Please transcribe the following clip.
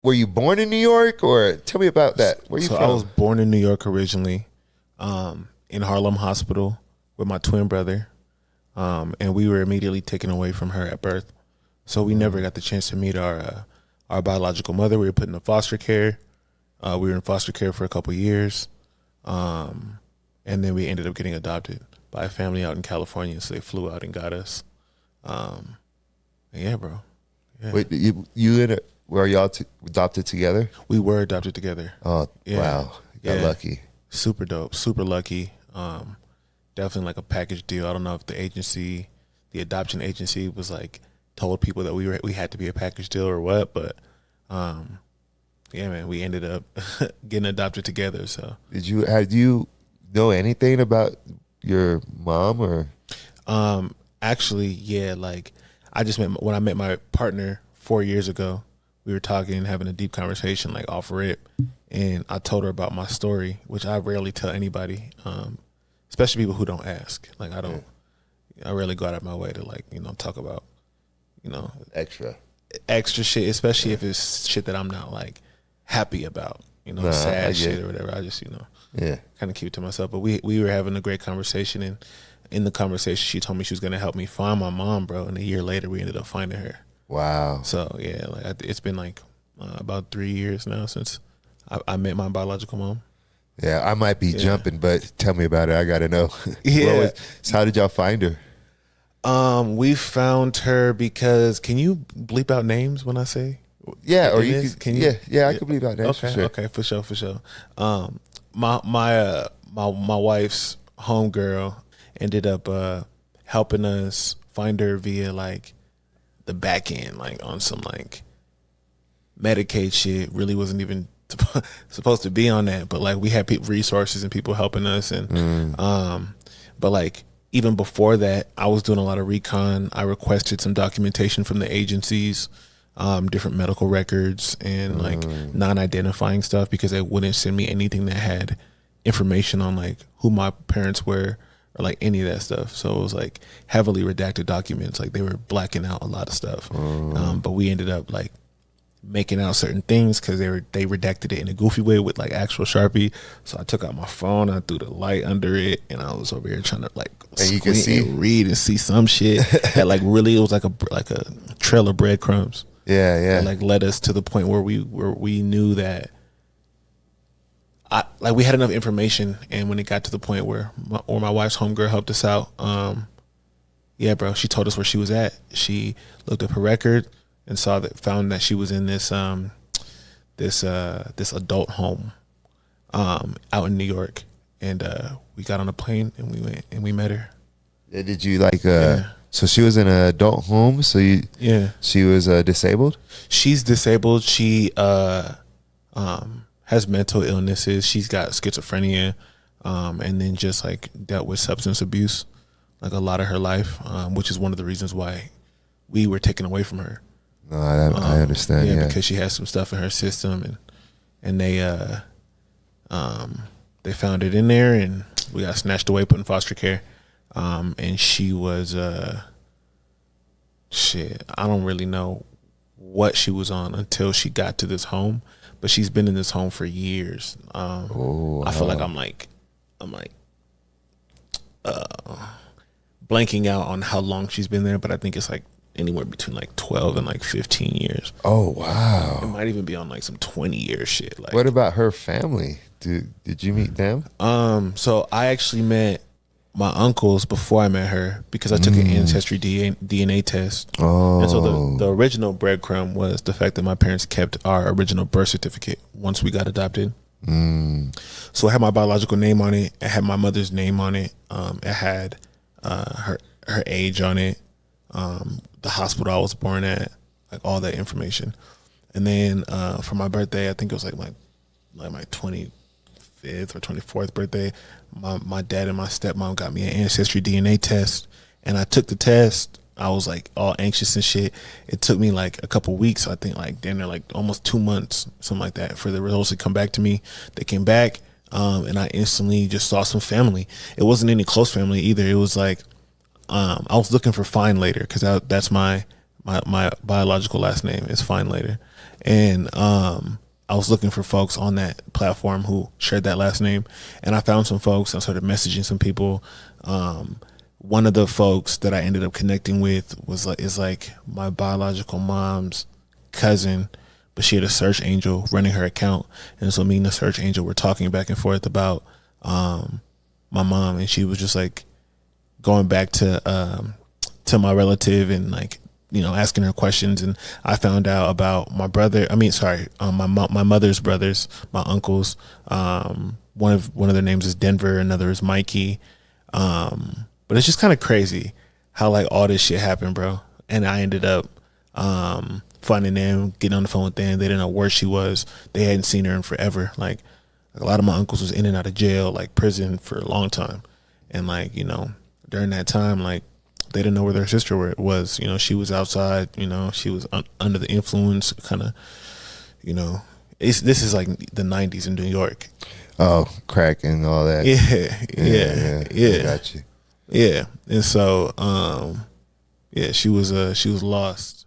were you born in New York, or tell me about that? Where you So from? I was born in New York originally, in Harlem Hospital with my twin brother, and we were immediately taken away from her at birth. So we never got the chance to meet our biological mother. We were put in foster care. We were in foster care for a couple years, and then we ended up getting adopted by a family out in California. So they flew out and got us. Yeah, bro. Yeah. Wait, were y'all adopted together? We were adopted together. Oh, Yeah. wow. Got Yeah. lucky. Super dope, super lucky. Definitely like a package deal. I don't know if the adoption agency was like told people that we had to be a package deal or what, but yeah, man, we ended up getting adopted together. So Had you know anything about your mom, or? Actually, yeah, like when I met my partner 4 years ago, we were talking and having a deep conversation, like off rip, and I told her about my story, which I rarely tell anybody, especially people who don't ask. Like I rarely go out of my way to like, talk about, Extra shit, especially if it's shit that I'm not like happy about, I sad get shit it. or whatever. I just, Yeah. kind of keep it to myself. But we were having a great conversation, and in the conversation, she told me she was going to help me find my mom, bro. And a year later, we ended up finding her. Wow. So yeah, like it's been like about 3 years now since I met my biological mom. Yeah, I might be jumping, but tell me about it. I got to know. Yeah. So how did y'all find her? We found her because, can you bleep out names when I say? Yeah, or you Inez? could. Can you? Yeah, I could believe about that. Okay, for sure. for sure. My wife's homegirl ended up helping us find her via like the back end, like on some like Medicaid shit. Really wasn't even supposed to be on that, but like we had resources and people helping us, and but like even before that, I was doing a lot of recon. I requested some documentation from the agencies, different medical records and like non-identifying stuff, because they wouldn't send me anything that had information on like who my parents were or like any of that stuff. So it was like heavily redacted documents. Like they were blacking out a lot of stuff. But we ended up like making out certain things because they redacted it in a goofy way with like actual Sharpie. So I took out my phone, I threw the light under it, and I was over here trying to like And you can see, and read and see some shit that like really, it was like a trail of breadcrumbs. yeah. That like led us to the point where we knew that we had enough information. And when it got to the point where my wife's homegirl helped us out, yeah, bro, she told us where she was at. She looked up her record and found that she was in this adult home out in New York, and we got on a plane and we went and we met her. Yeah, did you like? So she was in an adult home. So she was disabled. She's disabled. She has mental illnesses. She's got schizophrenia, and then just like dealt with substance abuse, like a lot of her life, which is one of the reasons why we were taken away from her. No, I understand. Yeah, because she has some stuff in her system, and they found it in there, and we got snatched away, put in foster care. And she was shit. I don't really know what she was on until she got to this home, but she's been in this home for years. Wow. I feel like I'm blanking out on how long she's been there, but I think it's like anywhere between like 12 and like 15 years. Oh, wow. It might even be on like some 20-year shit. Like, what about her family? Did you meet them? So I actually met my uncles before I met her, because I took an ancestry DNA test. Oh. And so the original breadcrumb was the fact that my parents kept our original birth certificate once we got adopted. So it had my biological name on it. It had my mother's name on it. It had her age on it, the hospital I was born at, like all that information. And then for my birthday, I think it was like my 25th or 24th birthday, my dad and my stepmom got me an ancestry DNA test, and I took the test. I was like all anxious and shit. It took me like a couple weeks, I think like then they're like almost 2 months, something like that, for the results to come back to me. They came back, and I instantly just saw some family. It wasn't any close family either. It was like I was looking for find later, because that's my my biological last name is Fine Later, and I was looking for folks on that platform who shared that last name, and I found some folks. I started messaging some people. One of the folks that I ended up connecting with is like my biological mom's cousin, but she had a search angel running her account, and so me and the search angel were talking back and forth about my mom, and she was just like going back to my relative and like, you know, asking her questions. And I found out about my brother. I mean, sorry, my mother's brothers, my uncles. One of their names is Denver. Another is Mikey. But it's just kind of crazy how like all this shit happened, bro. And I ended up finding them, getting on the phone with them. They didn't know where she was. They hadn't seen her in forever. Like a lot of my uncles was in and out of jail, like prison for a long time. And like, you know, during that time, like they didn't know where their sister was. You know, she was outside. You know, she was under the influence, kind of. You know, this is like the '90s in New York. Oh, crack and all that. Yeah. I got you. Yeah, and so, she was lost.